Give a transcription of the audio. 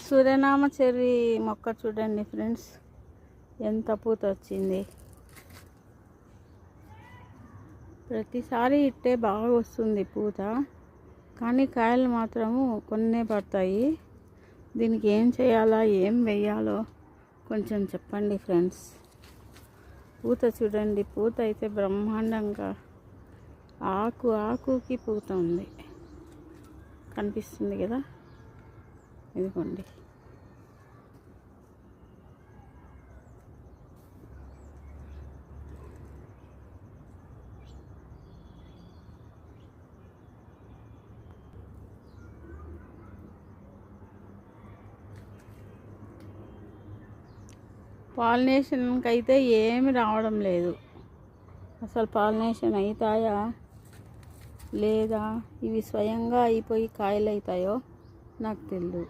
సూర్యనామ cherry మొక్క చూడండి friends, ఎంత పూత వచ్చింది. ప్రతిసారి ఇట్టే బాగా వస్తుంది పూత, కానీ కాయలు మాత్రము కొన్నే పడతాయి. దీనికి ఏం చేయాలా, ఏం వేయాలో కొంచెం చెప్పండి ఫ్రెండ్స్. పూత చూడండి, పూత అయితే బ్రహ్మాండంగా ఆకుకి పూత ఉంది, కనిపిస్తుంది కదా, ఇదిగోండి. పాలినేషన్కి అయితే ఏమి రావడం లేదు. అసలు పాలినేషన్ అవుతాయా లేదా, ఇవి స్వయంగా అయిపోయి కాయలు అవుతాయో నాకు తెలియదు.